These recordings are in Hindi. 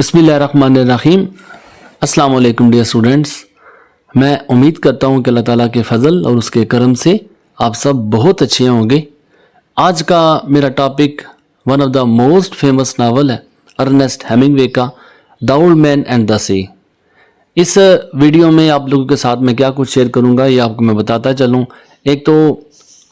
बिस्मिल्लाहिर्रहमानिर्रहीम। अस्सलाम वालेकुम डियर स्टूडेंट्स। मैं उम्मीद करता हूँ कि अल्लाह ताला के फजल और उसके करम से आप सब बहुत अच्छे होंगे। आज का मेरा topic one of the most famous novel है अर्नेस्ट हेमिंगवे का the old man and the sea. इस वीडियो में आप लोगों के साथ मैं क्या कुछ शेयर करूँगा ये आपको मैं बताता चलूँ। एक तो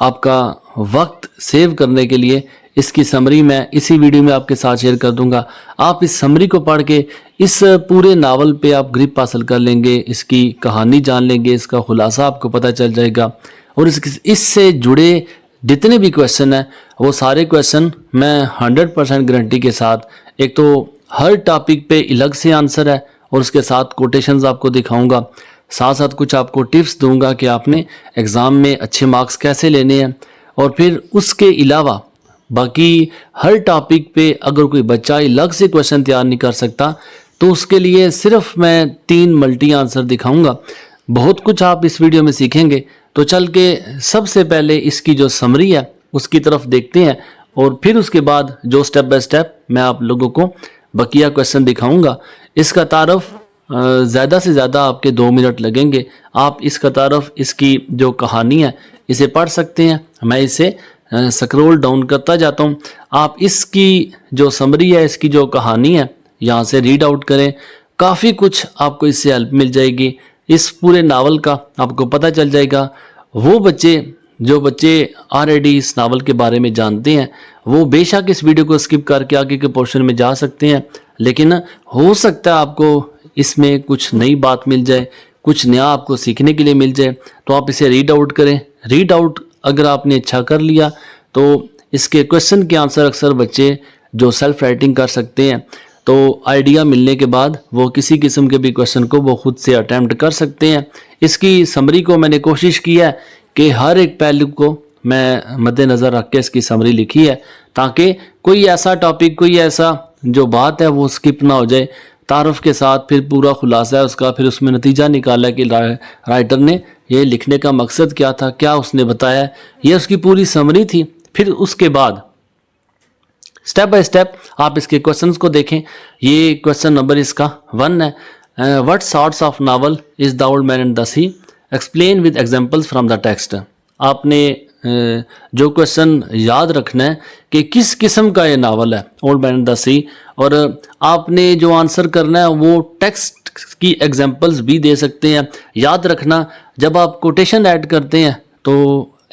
आपका वक्त सेव करने के लिए इसकी समरी मैं इसी वीडियो में आपके साथ शेयर कर दूंगा। आप इस समरी को पढ़ के इस पूरे नावल पे आप ग्रिप हासिल कर लेंगे, इसकी कहानी जान लेंगे, इसका खुलासा आपको पता चल जाएगा और इससे जुड़े जितने भी क्वेश्चन हैं वो सारे क्वेश्चन मैं 100% गारंटी के साथ, एक तो हर टॉपिक पे अलग से आंसर है और उसके साथ कोटेशंस आपको दिखाऊंगा, साथ साथ कुछ आपको टिप्स दूंगा कि आपने एग्ज़ाम में अच्छे मार्क्स कैसे लेने हैं। और फिर उसके अलावा बाकी हर टॉपिक पे अगर कोई बच्चा अलग से क्वेश्चन तैयार नहीं कर सकता तो उसके लिए सिर्फ मैं 3 मल्टी आंसर दिखाऊंगा। बहुत कुछ आप इस वीडियो में सीखेंगे। तो चल के सबसे पहले इसकी जो समरी है उसकी तरफ देखते हैं और फिर उसके बाद जो स्टेप बाय स्टेप मैं आप लोगों को बकिया क्वेश्चन दिखाऊंगा। इसका तारफ़ ज़्यादा से ज़्यादा आपके 2 मिनट लगेंगे। आप इसका तारफ़, इसकी जो कहानी है इसे पढ़ सकते हैं। मैं इसे स्क्रॉल डाउन करता जाता हूँ। आप इसकी जो समरी है, इसकी जो कहानी है यहाँ से रीड आउट करें। काफ़ी कुछ आपको इससे हेल्प मिल जाएगी। इस पूरे नावल का आपको पता चल जाएगा। वो बच्चे जो बच्चे ऑलरेडी इस नावल के बारे में जानते हैं वो बेशक इस वीडियो को स्किप करके आगे के पोर्शन में जा सकते हैं, लेकिन हो सकता है आपको इसमें कुछ नई बात मिल जाए, कुछ नया आपको सीखने के लिए मिल जाए। तो आप इसे रीड आउट करें। रीड आउट अगर आपने अच्छा कर लिया तो इसके क्वेश्चन के आंसर अक्सर बच्चे जो सेल्फ राइटिंग कर सकते हैं, तो आइडिया मिलने के बाद वो किसी किस्म के भी क्वेश्चन को वो खुद से अटैम्प्ट कर सकते हैं। इसकी समरी को मैंने कोशिश की है कि हर एक पहलू को मैं मद्देनज़र रख के इसकी समरी लिखी है ताकि कोई ऐसा टॉपिक, कोई ऐसा जो बात है वो स्किप ना हो जाए। तारुफ के साथ फिर पूरा खुलासा है उसका, फिर उसमें नतीजा निकाला कि राइटर ने ये लिखने का मकसद क्या था, क्या उसने बताया, ये उसकी पूरी समरी थी। फिर उसके बाद स्टेप बाय स्टेप आप इसके क्वेश्चंस को देखें। ये क्वेश्चन नंबर इसका 1 है। What sorts of novel is the old man and the Sea, explain with examples from the text. आपने जो क्वेश्चन याद रखना है कि किस किस्म का ये नावल है ओल्ड मैन एंड द सी, और आपने जो आंसर करना है वो टेक्स्ट की एग्जांपल्स भी दे सकते हैं। याद रखना जब आप कोटेशन ऐड करते हैं तो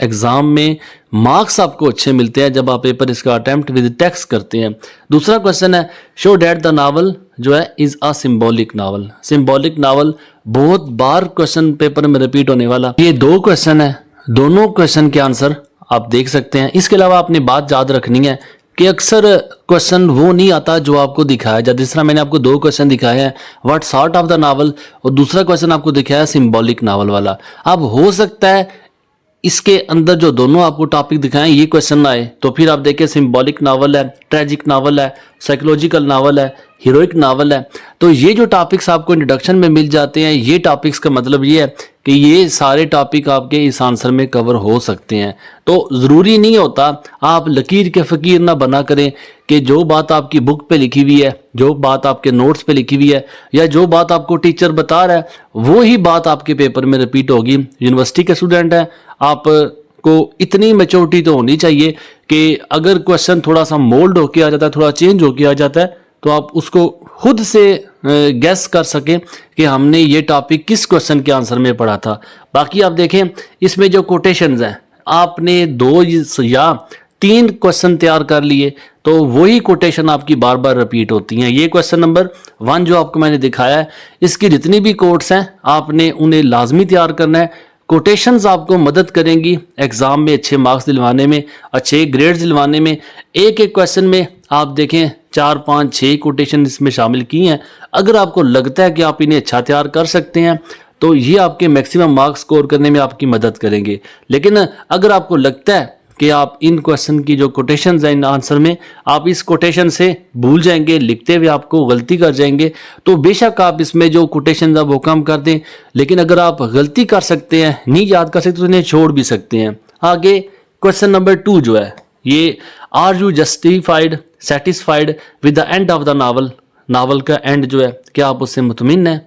एग्ज़ाम में मार्क्स आपको अच्छे मिलते हैं जब आप पेपर इसका अटैम्प्ट विद टेक्स्ट करते हैं। दूसरा क्वेश्चन है शो डैट द नावल जो है is a symbolic novel. Symbolic novel बहुत बार क्वेश्चन पेपर में रिपीट होने वाला ये 2 क्वेश्चन है। दोनों क्वेश्चन के आंसर आप देख सकते हैं। इसके अलावा आपने बात याद रखनी है कि अक्सर क्वेश्चन वो नहीं आता जो आपको दिखाया जाए। जिस तरह मैंने आपको 2 क्वेश्चन दिखाए हैं, what sort of the novel, और दूसरा क्वेश्चन आपको दिखाया सिंबॉलिक नावल वाला। अब हो सकता है इसके अंदर जो दोनों आपको टॉपिक दिखाएं ये क्वेश्चन ना आए, तो फिर आप देखें सिंबॉलिक नावल है, ट्रेजिक नावल है, साइकोलॉजिकल नावल है, हीरोइक नावल है। तो ये जो टॉपिक्स आपको इंट्रोडक्शन में मिल जाते हैं, ये टॉपिक्स का मतलब ये है कि ये सारे टॉपिक आपके इस आंसर में कवर हो सकते हैं। तो ज़रूरी नहीं होता, आप लकीर के फ़कीर ना बना करें कि जो बात आपकी बुक पे लिखी हुई है, जो बात आपके नोट्स पे लिखी हुई है, या जो बात आपको टीचर बता रहा है वो ही बात आपके पेपर में रिपीट होगी। यूनिवर्सिटी के स्टूडेंट हैं, आपको इतनी मैच्योरिटी तो होनी चाहिए कि अगर क्वेश्चन थोड़ा सा मोल्ड होके आ जाता है, थोड़ा चेंज होके आ जाता है, तो आप उसको खुद से गेस कर सकें कि हमने ये टॉपिक किस क्वेश्चन के आंसर में पढ़ा था। बाकी आप देखें इसमें जो कोटेशंस हैं, आपने 2 या 3 क्वेश्चन तैयार कर लिए तो वही कोटेशन आपकी बार बार रिपीट होती हैं। ये क्वेश्चन नंबर 1 जो आपको मैंने दिखाया है, इसकी जितनी भी कोट्स हैं आपने उन्हें लाजमी तैयार करना है। कोटेशंस आपको मदद करेंगी एग्ज़ाम में अच्छे मार्क्स दिलवाने में, अच्छे ग्रेड्स दिलवाने में। एक एक क्वेश्चन में आप देखें 4, 5, 6 कोटेशन इसमें शामिल की हैं। अगर आपको लगता है कि आप इन्हें अच्छा तैयार कर सकते हैं तो ये आपके मैक्सिमम मार्क्स स्कोर करने में आपकी मदद करेंगे। लेकिन अगर आपको लगता है कि आप इन क्वेश्चन की जो कोटेशंस हैं इन आंसर में आप इस कोटेशन से भूल जाएंगे, लिखते हुए आपको गलती कर जाएंगे, तो बेशक आप इसमें जो कोटेशंस है वो कम कर दें। लेकिन अगर आप गलती कर सकते हैं, नहीं याद कर सकते, तो इन्हें छोड़ भी सकते हैं। आगे क्वेश्चन नंबर 2 जो है ये, are you justified satisfied with the end of the novel. Novel का एंड जो है क्या आप उससे मुतमिन हैं?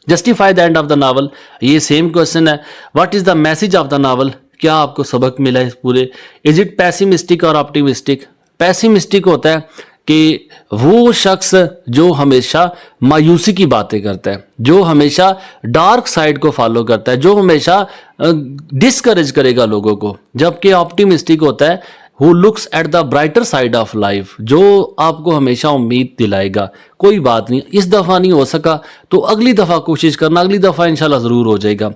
Justify the end of the novel, ये सेम क्वेश्चन है। What is the message of the novel, क्या आपको सबक मिला है इस पूरे? इज इट पैसिमिस्टिक और ऑप्टिमिस्टिक? पैसिमिस्टिक होता है कि वो शख्स जो हमेशा मायूसी की बातें करता है, जो हमेशा डार्क साइड को फॉलो करता है, जो हमेशा डिस्करेज करेगा लोगों को। जबकि ऑप्टिमिस्टिक होता है who looks at the brighter side of life, जो आपको हमेशा उम्मीद दिलाएगा। कोई बात नहीं, इस दफ़ा नहीं हो सका तो अगली दफ़ा कोशिश करना, अगली दफ़ा इंशाल्लाह ज़रूर हो जाएगा।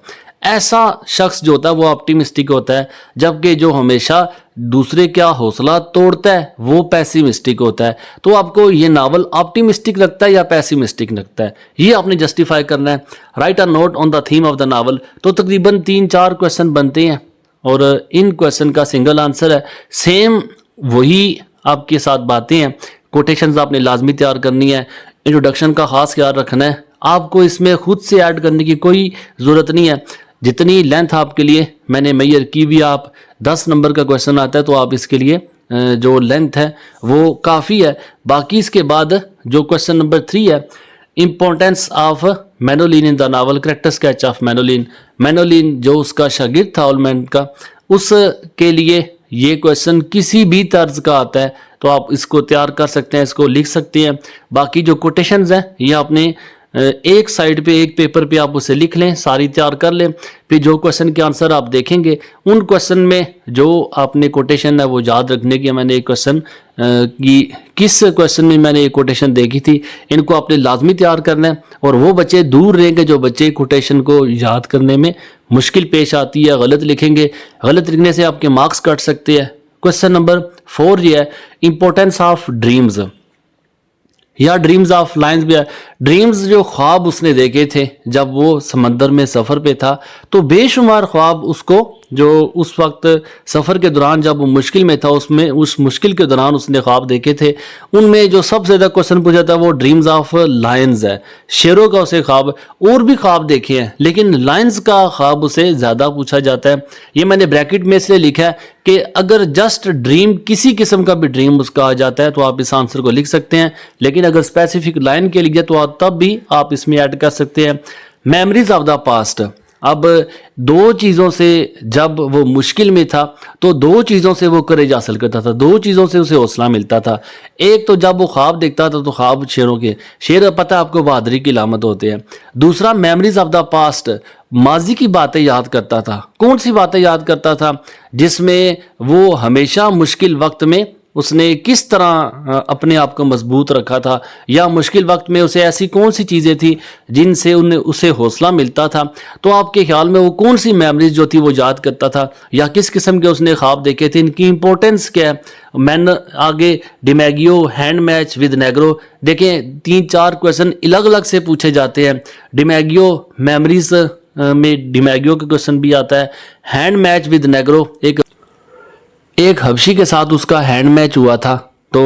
ऐसा शख्स जो होता है वो ऑप्टिमिस्टिक होता है। जबकि जो हमेशा दूसरे का हौसला तोड़ता है वो पैसिमिस्टिक होता है। तो आपको ये नावल ऑप्टिमिस्टिक लगता है या पैसिमिस्टिक लगता है, ये आपने जस्टिफाई करना है। Right a note on the theme of the novel. तो तकरीबन 3-4 क्वेश्चन बनते हैं और इन क्वेश्चन का सिंगल आंसर है। सेम वही आपके साथ बातें हैं। कोटेशंस आपने लाजमी तैयार करनी है। इंट्रोडक्शन का खास ख्याल रखना है। आपको इसमें खुद से ऐड करने की कोई ज़रूरत नहीं है। जितनी लेंथ आपके लिए मैंने मैयर की भी, आप 10 नंबर का क्वेश्चन आता है तो आप इसके लिए जो लेंथ है वो काफ़ी है। बाकी इसके बाद जो क्वेश्चन नंबर 3 है, importance of Manolin in the novel, character sketch of Manolin. Manolin जो उसका शागिर्द था ओलमैंड का, उसके लिए ये क्वेश्चन किसी भी तर्ज का आता है तो आप इसको तैयार कर सकते हैं, इसको लिख सकते हैं। बाकी जो कोटेशंस हैं ये आपने एक साइड पे, एक पेपर पे आप उसे लिख लें, सारी तैयार कर लें। फिर जो क्वेश्चन के आंसर आप देखेंगे उन क्वेश्चन में जो आपने कोटेशन है वो याद रखने की। मैंने एक क्वेश्चन की किस क्वेश्चन में मैंने एक कोटेशन देखी थी, इनको आपने लाजमी तैयार करना है। और वो बच्चे दूर रहेंगे जो बच्चे कोटेशन को याद करने में मुश्किल पेश आती है, गलत लिखेंगे। गलत लिखने से आपके मार्क्स कट सकते हैं। क्वेश्चन नंबर 4 ये है, इंपॉर्टेंस ऑफ ड्रीम्स या ड्रीम्स ऑफ लाइन्स भी है। ड्रीम्स जो ख्वाब उसने देखे थे जब वो समंदर में सफ़र पे था, तो बेशुमार ख्वाब उसको जो उस वक्त सफ़र के दौरान जब वो मुश्किल में था, उसमें उस मुश्किल के दौरान उसने ख्वाब देखे थे। उनमें जो सबसे ज़्यादा क्वेश्चन पूछा था वो ड्रीम्स ऑफ लायंस है। शेरों का उसे ख्वाब, और भी ख्वाब देखे हैं लेकिन लायंस का ख्वाब उसे ज़्यादा पूछा जाता है। ये मैंने ब्रैकेट में इसलिए लिखा है कि अगर जस्ट ड्रीम, किसी किस्म का भी ड्रीम उसका आ जाता है तो आप इस आंसर को लिख सकते हैं। लेकिन अगर स्पेसिफिक लाइन के लिए तो तब भी आप इसमें ऐड कर सकते हैं। मेमोरीज ऑफ द पास्ट, अब 2 चीज़ों से जब वो मुश्किल में था तो 2 चीज़ों से वो करेज हासिल करता था, 2 चीज़ों से उसे हौसला मिलता था। एक तो जब वो ख्वाब देखता था तो ख्वाब शेरों के, शेर पता है आपको बहादुरी की अलामत होते हैं। दूसरा मेमोरीज ऑफ द पास्ट, माजी की बातें याद करता था। कौन सी बातें याद करता था? जिसमें वो हमेशा मुश्किल वक्त में उसने किस तरह अपने आप को मजबूत रखा था, या मुश्किल वक्त में उसे ऐसी कौन सी चीज़ें थी जिनसे उसे हौसला मिलता था। तो आपके ख्याल में वो कौन सी मेमोरीज जो थी वो याद करता था, या किस किस्म के उसने ख्वाब देखे थे, इनकी इंपॉर्टेंस क्या है। मैन आगे DiMaggio, hand match with Negro, देखें 3-4 क्वेश्चन अलग अलग से पूछे जाते हैं। डिमैगियो मेमोरीज में डिमैगियो का क्वेश्चन भी आता है। हैंड मैच विद नेग्रो, एक हबशी के साथ उसका हैंड मैच हुआ था तो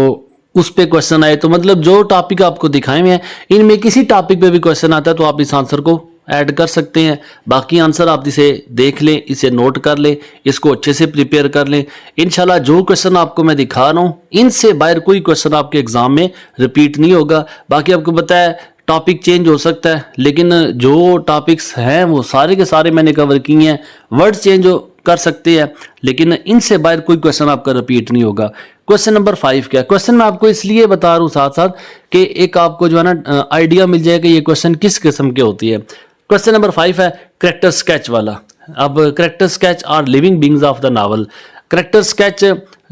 उस पे क्वेश्चन आए। तो मतलब जो टॉपिक आपको दिखाए हुए हैं इनमें किसी टॉपिक पे भी क्वेश्चन आता है तो आप इस आंसर को ऐड कर सकते हैं। बाकी आंसर आप इसे देख लें, इसे नोट कर लें, इसको अच्छे से प्रिपेयर कर लें। इंशाल्लाह जो क्वेश्चन आपको मैं दिखा रहा हूँ इनसे बाहर कोई क्वेश्चन आपके एग्जाम में रिपीट नहीं होगा। बाकी आपको पता है टॉपिक चेंज हो सकता है, लेकिन जो टॉपिक्स हैं वो सारे के सारे मैंने कवर किए हैं। वर्ड चेंज कर सकते हैं लेकिन इनसे बाहर कोई क्वेश्चन आपका रिपीट नहीं होगा। क्वेश्चन नंबर 5 क्या है? क्वेश्चन मैं आपको इसलिए बता रहा हूँ साथ साथ कि एक आपको जो है ना आइडिया मिल जाएगा ये क्वेश्चन किस किस्म के होती है। क्वेश्चन नंबर 5 है कैरेक्टर स्केच वाला। अब character sketch are living beings of the novel. Character sketch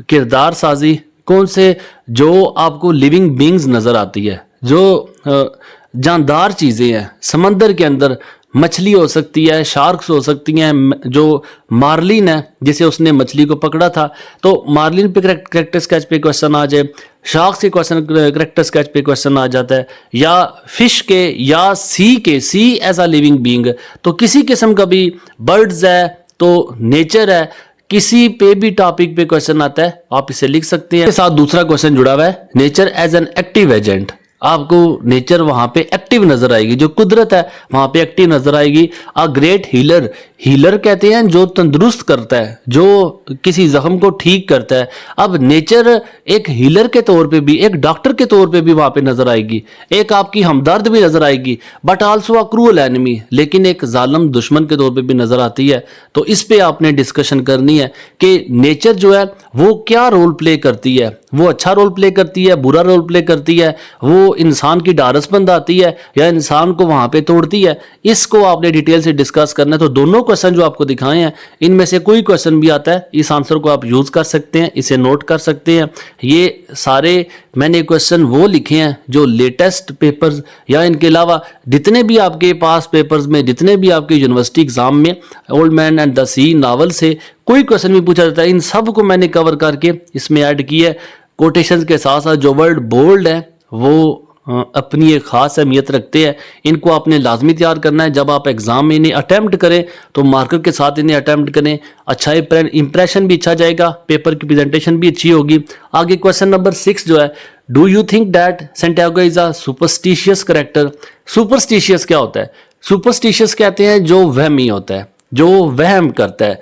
किरदार साजी कौन से, जो आपको लिविंग बींग्स नजर आती है, जो जानदार चीजें हैं। समंदर के अंदर मछली हो सकती है, शार्क्स हो सकती हैं, जो मार्लिन है जिसे उसने मछली को पकड़ा था तो मार्लिन पे कैरेक्टर स्केच पे क्वेश्चन आ जाए, शार्क्स के क्वेश्चन कैरेक्टर स्केच पे क्वेश्चन आ जाता है, या फिश के या सी के, सी एज अ लिविंग बीइंग। तो किसी किस्म का भी बर्ड्स है तो नेचर है, किसी पे भी टॉपिक पे क्वेश्चन आता है आप इसे लिख सकते हैं। इसके साथ दूसरा क्वेश्चन जुड़ा हुआ है nature as an active agent. आपको नेचर वहां पे एक्टिव नजर आएगी, जो कुदरत है वहां पे एक्टिव नजर आएगी। अ ग्रेट हीलर, हीलर कहते हैं जो तंदुरुस्त करता है, जो किसी जख्म को ठीक करता है। अब नेचर एक हीलर के तौर पे भी, एक डॉक्टर के तौर पे भी वहां पे नजर आएगी, एक आपकी हमदर्द भी नजर आएगी, but also a cruel enemy, लेकिन एक जालिम दुश्मन के तौर पे भी नजर आती है। तो इस पे आपने डिस्कशन करनी है कि नेचर जो है वो क्या रोल प्ले करती है, वो अच्छा रोल प्ले करती है, बुरा रोल प्ले करती है, वो इंसान की ढारस बंधाती है या इंसान को वहां पे तोड़ती है। इसको आपने डिटेल से डिस्कस करना है। तो दोनों क्वेश्चन जो आपको दिखाए हैं, इनमें से कोई क्वेश्चन भी आता है, इस आंसर को आप यूज कर सकते हैं, इसे नोट कर सकते हैं। ये सारे मैंने क्वेश्चन वो लिखे हैं जो लेटेस्ट पेपर्स या इनके अलावा जितने भी आपके पास पेपर्स में, जितने भी आपके यूनिवर्सिटी एग्जाम में Old man and the Sea novel से कोई क्वेश्चन भी पूछा जाता है, इन सब को मैंने कवर करके इसमें ऐड किया है। कोटेशंस के साथ साथ जो वर्ड बोल्ड है वो अपनी एक खास अहमियत रखते हैं, इनको आपने लाजमी तैयार करना है। जब आप एग्जाम में इन्हें अटैम्प्ट करें तो मार्कर के साथ इन्हें अटैम्प्ट करें, अच्छा इंप्रेशन भी अच्छा जाएगा, पेपर की प्रेजेंटेशन भी अच्छी होगी। आगे क्वेश्चन नंबर 6 जो है, do you think that Santiago is a superstitious character. Superstitious क्या होता है? सुपरस्टिशियस कहते हैं जो वहमी होता है, जो वहम करता है।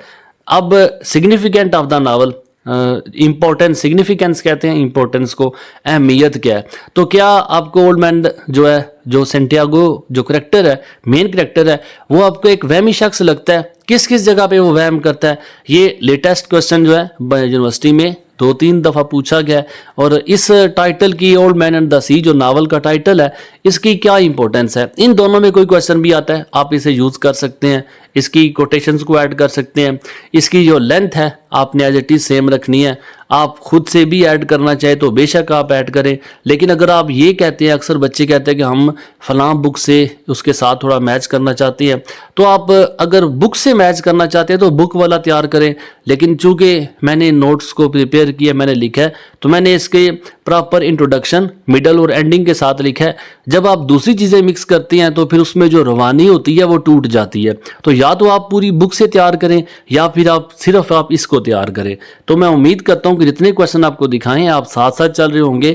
अब significant of the novel, importance, significance कहते हैं इंपॉर्टेंस को, अहमियत क्या है। तो क्या आपको ओल्ड मैन जो है, जो सेंटियागो जो करेक्टर है, मेन करेक्टर है, वो आपको एक वहमी शख्स लगता है? किस किस जगह पे वो वहम करता है? ये लेटेस्ट क्वेश्चन जो है यूनिवर्सिटी में 2-3 दफा पूछा गया है। और इस टाइटल की, ओल्ड मैन एंड द सी जो नावल का टाइटल है, इसकी क्या इंपॉर्टेंस है? इन दोनों में कोई क्वेश्चन भी आता है, आप इसे यूज कर सकते हैं, इसकी कोटेशंस को ऐड कर सकते हैं। इसकी जो लेंथ है आपने एज इट इज सेम रखनी है। आप खुद से भी ऐड करना चाहे तो बेशक आप ऐड करें, लेकिन अगर आप ये कहते हैं, अक्सर बच्चे कहते हैं कि हम फलां बुक से उसके साथ थोड़ा मैच करना चाहते हैं, तो आप अगर बुक से मैच करना चाहते हैं तो बुक वाला तैयार करें। लेकिन चूंकि मैंने नोट्स को प्रिपेयर किया, मैंने लिखा है, तो मैंने इसके प्रॉपर इंट्रोडक्शन, मिडल और एंडिंग के साथ लिखा है। जब आप दूसरी चीज़ें मिक्स करते हैं तो फिर उसमें जो रवानी होती है वो टूट जाती है। तो या तो आप पूरी बुक से तैयार करें या फिर आप सिर्फ आप इसको तैयार करें। तो मैं उम्मीद करता हूं कि जितने क्वेश्चन आपको दिखाए हैं आप साथ साथ चल रहे होंगे।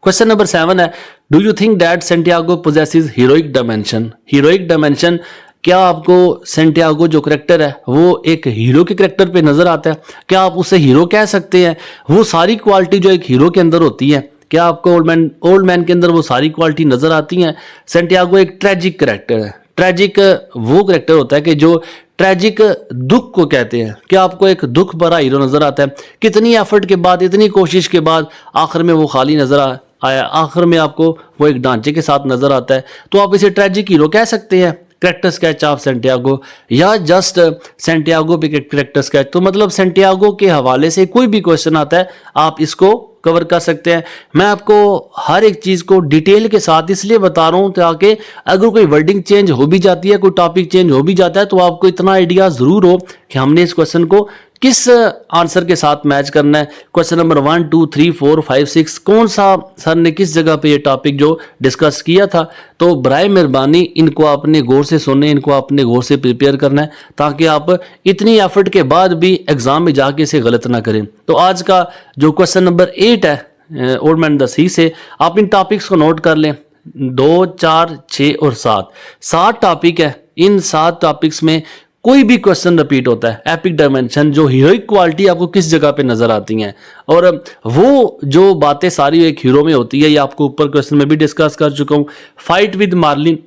क्वेश्चन नंबर 7 है, do you think that Santiago possesses heroic dimension. Heroic dimension, क्या आपको सेंटियागो जो करेक्टर है वो एक हीरो के करेक्टर पे नजर आता है? क्या आप उसे हीरो कह सकते हैं? वो सारी क्वालिटी जो एक हीरो के अंदर होती है, क्या आपको ओल्ड मैन के अंदर वो सारी क्वालिटी नजर आती हैं? सेंटियागो एक ट्रेजिक करेक्टर है। ट्रेजिक वो करेक्टर होता है कि जो ट्रेजिक दुख को कहते हैं। क्या आपको एक दुख भरा हीरो नजर आता है? कितनी एफर्ट के बाद, इतनी कोशिश के बाद आखिर में वो खाली नजर आया, आखिर में आपको वो एक ढांचे के साथ नजर आता है, तो आप इसे ट्रेजिक हीरो कह सकते हैं। करेक्टर स्केच ऑफ सेंटियागो या जस्ट सेंटियागो पे करेक्टर स्केच। तो मतलब सेंटियागो के हवाले से कोई भी क्वेश्चन आता है आप इसको कवर कर सकते हैं। मैं आपको हर एक चीज को डिटेल के साथ इसलिए बता रहा हूं ताकि अगर कोई वर्डिंग चेंज हो भी जाती है, कोई टॉपिक चेंज हो भी जाता है, तो आपको इतना आइडिया जरूर हो कि हमने इस क्वेश्चन को किस आंसर के साथ मैच करना है। क्वेश्चन नंबर 1, 2, 3, 4, 5, 6 कौन सा सर ने किस जगह पे ये टॉपिक जो डिस्कस किया था। तो बराए मेहरबानी इनको आपने गौर से सुनने, इनको आपने गौर से प्रिपेयर करना है ताकि आप इतनी एफर्ट के बाद भी एग्जाम में जाके इसे गलत ना करें। तो आज का जो क्वेश्चन नंबर 8 है ओल्ड मैन द सी से, आप इन टॉपिक्स को नोट कर लें। 2, 4, 6 और 7 टॉपिक है। इन 7 टॉपिक्स में कोई भी क्वेश्चन रिपीट होता है। एपिक डायमेंशन, जो हीरोइक क्वालिटी आपको किस जगह पे नजर आती हैं, और वो जो बातें सारी एक हीरो में होती है, ये आपको ऊपर क्वेश्चन में भी डिस्कस कर चुका हूं। फाइट विद मार्लिन,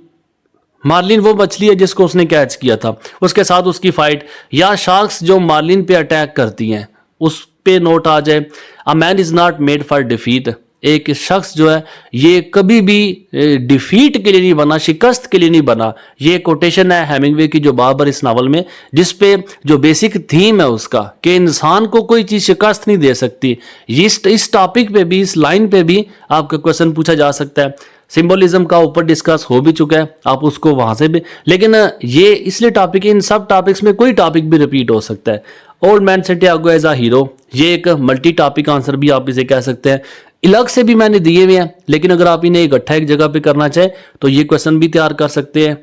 मार्लिन वो मछली है जिसको उसने कैच किया था, उसके साथ उसकी फाइट, या शार्क्स जो मार्लिन पे अटैक करती हैं उस पे नोट आ जाए। A man is not made for defeat, एक शख्स जो है ये कभी भी डिफीट के लिए नहीं बना, शिकस्त के लिए नहीं बना। ये कोटेशन है हेमिंगवे की जो बाबर इस नावल में, जिसपे जो बेसिक थीम है उसका कि इंसान को कोई चीज शिकस्त नहीं दे सकती। इस टॉपिक पे भी, इस लाइन पे भी आपका क्वेश्चन पूछा जा सकता है। सिंबोलिज्म का ऊपर डिस्कस हो भी चुका है, आप उसको वहां से भी, लेकिन ये इसलिए टॉपिक है, इन सब टॉपिक्स में कोई टॉपिक भी रिपीट हो सकता है। Old man Santiago as a hero, ये एक मल्टी टॉपिक आंसर भी आप इसे कह सकते हैं। अलग से भी मैंने दिए हुए हैं, लेकिन अगर आप इन्हें इकट्ठा एक जगह पे करना चाहे तो ये क्वेश्चन भी तैयार कर सकते हैं।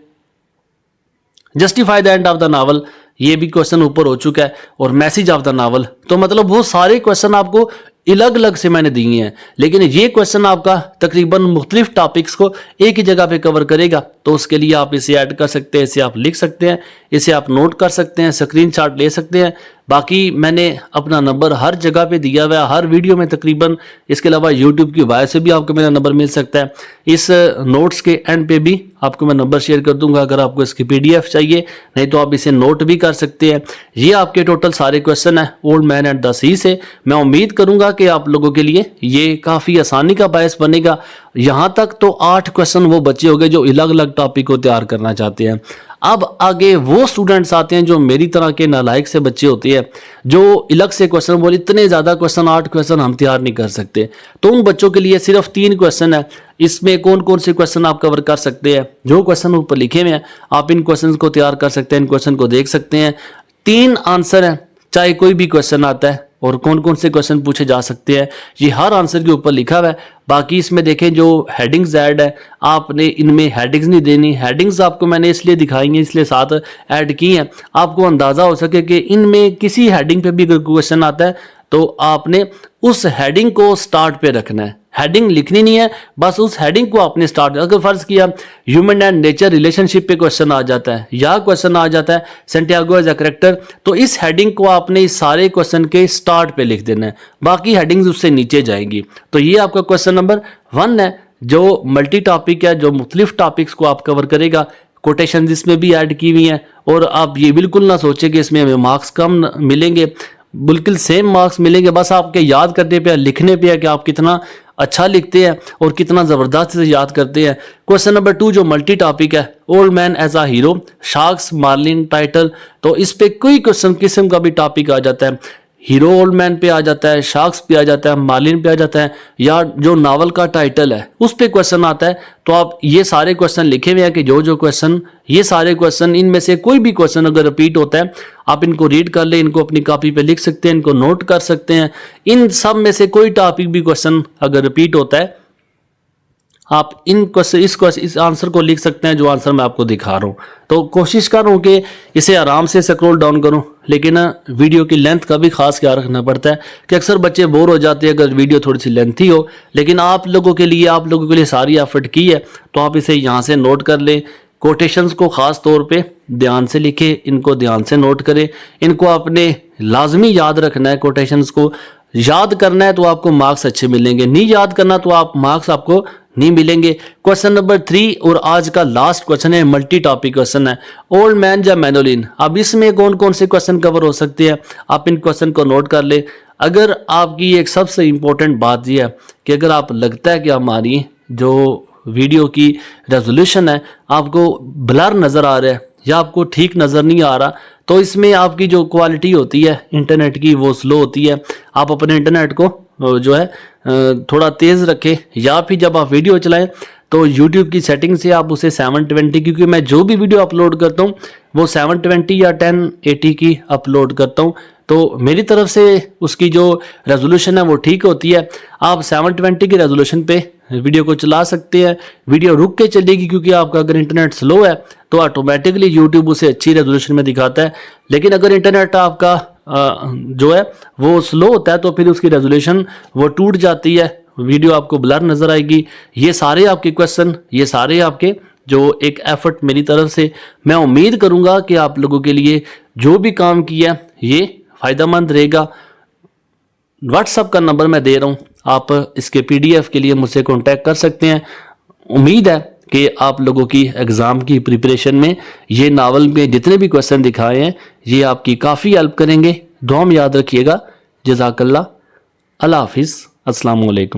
Justify the end of the novel, ये भी क्वेश्चन ऊपर हो चुका है। और मैसेज ऑफ द नावल, तो मतलब वो सारे क्वेश्चन आपको अलग अलग से मैंने दिए हैं, लेकिन ये क्वेश्चन आपका तकरीबन मुख्तलिफ टॉपिक्स को एक ही जगह पे कवर करेगा। तो उसके लिए आप इसे ऐड कर सकते हैं, इसे आप लिख सकते हैं, इसे आप नोट कर सकते हैं, स्क्रीनशॉट ले सकते हैं। बाकी मैंने अपना नंबर हर जगह पे दिया हुआ है, हर वीडियो में तकरीबन। इसके अलावा यूट्यूब की बायो से भी आपको मेरा नंबर मिल सकता है। इस नोट्स के एंड पे भी आपको मैं नंबर शेयर कर दूंगा अगर आपको इसकी PDF चाहिए, नहीं तो आप इसे नोट भी कर सकते हैं। ये आपके टोटल सारे क्वेश्चन है ओल्ड मैन एट द सी से। मैं उम्मीद करूंगा कि आप लोगों के लिए ये काफ़ी आसानी का बायस बनेगा। यहाँ तक तो 8 क्वेश्चन वो बच्चे हो गए जो अलग अलग टॉपिक को तैयार करना चाहते हैं। अब आगे वो स्टूडेंट्स आते हैं जो मेरी तरह के नालायक से बच्चे होते हैं, जो अलग से क्वेश्चन बोले इतने ज़्यादा क्वेश्चन, 8 क्वेश्चन हम तैयार नहीं कर सकते। तो उन बच्चों के लिए सिर्फ 3 क्वेश्चन है। इसमें कौन कौन से क्वेश्चन आप कवर कर सकते हैं, जो क्वेश्चन ऊपर लिखे हुए हैं आप इन क्वेश्चन को तैयार कर सकते हैं, इन क्वेश्चन को देख सकते हैं। 3 आंसर हैं, चाहे कोई भी क्वेश्चन आता है, और कौन कौन से क्वेश्चन पूछे जा सकते हैं ये हर आंसर के ऊपर लिखा हुआ है। बाकी इसमें देखें जो हेडिंग्स ऐड है, आपने इनमें हेडिंग्स नहीं देनी। हेडिंग्स आपको मैंने इसलिए दिखाई हैं, इसलिए साथ ऐड की हैं, आपको अंदाज़ा हो सके कि इनमें किसी हेडिंग पे भी क्वेश्चन आता है तो आपने उस हेडिंग को स्टार्ट पे रखना है। हेडिंग लिखनी नहीं है, बस उस हेडिंग को आपने स्टार्ट। अगर फर्ज किया ह्यूमन एंड नेचर रिलेशनशिप पे क्वेश्चन आ जाता है, या क्वेश्चन आ जाता है सैंटियागो एज अ कैरेक्टर, तो इस हेडिंग को आपने इस सारे क्वेश्चन के स्टार्ट पे लिख देना है, बाकी हेडिंग्स उससे नीचे जाएंगी। तो ये आपका क्वेश्चन नंबर 1 है, जो मल्टी टॉपिक है, जो मुख्तलिफ टॉपिक्स को आप कवर करेगा। कोटेशन इसमें भी ऐड की हुई हैं, और आप ये बिल्कुल ना सोचें कि इसमें हमें मार्क्स कम मिलेंगे, बिल्कुल सेम मार्क्स मिलेंगे। बस आपके याद करने पे, लिखने पे है कि आप कितना अच्छा लिखते हैं और कितना ज़बरदस्त से याद करते हैं। क्वेश्चन नंबर 2 जो मल्टी टॉपिक है, ओल्ड मैन एज आ हीरो, शार्क्स, मार्लिन, टाइटल, तो इस पे कोई क्वेश्चन किस्म का भी टॉपिक आ जाता है, हीरो ओल्ड मैन पे आ जाता है, शार्क्स पे आ जाता है, मार्लिन पे आ जाता है, या जो नावल का टाइटल है उस पे क्वेश्चन आता है, तो आप ये सारे क्वेश्चन लिखे हुए हैं कि जो क्वेश्चन, ये सारे क्वेश्चन, इनमें से कोई भी क्वेश्चन अगर रिपीट होता है आप इनको रीड कर ले, इनको अपनी कॉपी पे लिख सकते हैं, इनको नोट कर सकते हैं। इन सब में से कोई टॉपिक भी क्वेश्चन अगर रिपीट होता है आप इस आंसर को लिख सकते हैं, जो आंसर मैं आपको दिखा रहा हूँ। तो कोशिश कर रहा हूँ कि इसे आराम से स्क्रॉल डाउन करूँ, लेकिन वीडियो की लेंथ का भी खास ख्याल रखना पड़ता है कि अक्सर बच्चे बोर हो जाते हैं अगर वीडियो थोड़ी सी लेंथी हो। लेकिन आप लोगों के लिए सारी एफर्ट की है, तो आप इसे यहाँ से नोट कर लें। कोटेशंस को ख़ास तौर पे ध्यान से लिखें, इनको ध्यान से नोट करें, इनको आपने लाजमी याद रखना है। कोटेशंस को याद करना है तो आपको मार्क्स अच्छे मिलेंगे, नहीं याद करना तो आप मार्क्स आपको नहीं मिलेंगे। क्वेश्चन नंबर 3 और आज का लास्ट क्वेश्चन है, मल्टी टॉपिक क्वेश्चन है, ओल्ड मैन या मैनोलिन। अब इसमें कौन कौन से क्वेश्चन कवर हो सकते हैं, आप इन क्वेश्चन को नोट कर ले। अगर आपकी एक सबसे इंपॉर्टेंट बात यह है कि अगर आप लगता है कि हमारी जो वीडियो की रेजोल्यूशन है आपको ब्लर नज़र आ रहा है या आपको ठीक नज़र नहीं आ रहा, तो इसमें आपकी जो क्वालिटी होती है इंटरनेट की वो स्लो होती है। आप अपने इंटरनेट को जो है थोड़ा तेज़ रखें, या फिर जब आप वीडियो चलाएं तो YouTube की सेटिंग से आप उसे 720, क्योंकि मैं जो भी वीडियो अपलोड करता हूँ वो 720 या 1080 की अपलोड करता हूँ, तो मेरी तरफ से उसकी जो रेजोल्यूशन है वो ठीक होती है। आप 720 की रेजोल्यूशन पे वीडियो को चला सकते हैं, वीडियो रुक के चलेगी, क्योंकि आपका अगर इंटरनेट स्लो है तो ऑटोमेटिकली यूट्यूब उसे अच्छी रेजोल्यूशन में दिखाता है। लेकिन अगर इंटरनेट आपका जो है वो स्लो होता है तो फिर उसकी रेजोल्यूशन वो टूट जाती है, वीडियो आपको ब्लर नज़र आएगी। ये सारे आपके क्वेश्चन, ये सारे आपके जो एक एफर्ट मेरी तरफ से, मैं उम्मीद करूँगा कि आप लोगों के लिए जो भी काम किया ये फ़ायदेमंद रहेगा। व्हाट्सएप का नंबर मैं दे रहा हूँ, आप इसके PDF के लिए मुझसे कांटेक्ट कर सकते हैं। उम्मीद है कि आप लोगों की एग्ज़ाम की प्रिपरेशन में ये नावल में जितने भी क्वेश्चन दिखाए हैं ये आपकी काफ़ी हेल्प करेंगे। दुआ में याद रखिएगा। जज़ाकल्लाह, अल्लाह हाफिज़, अस्सलाम वालेकुम।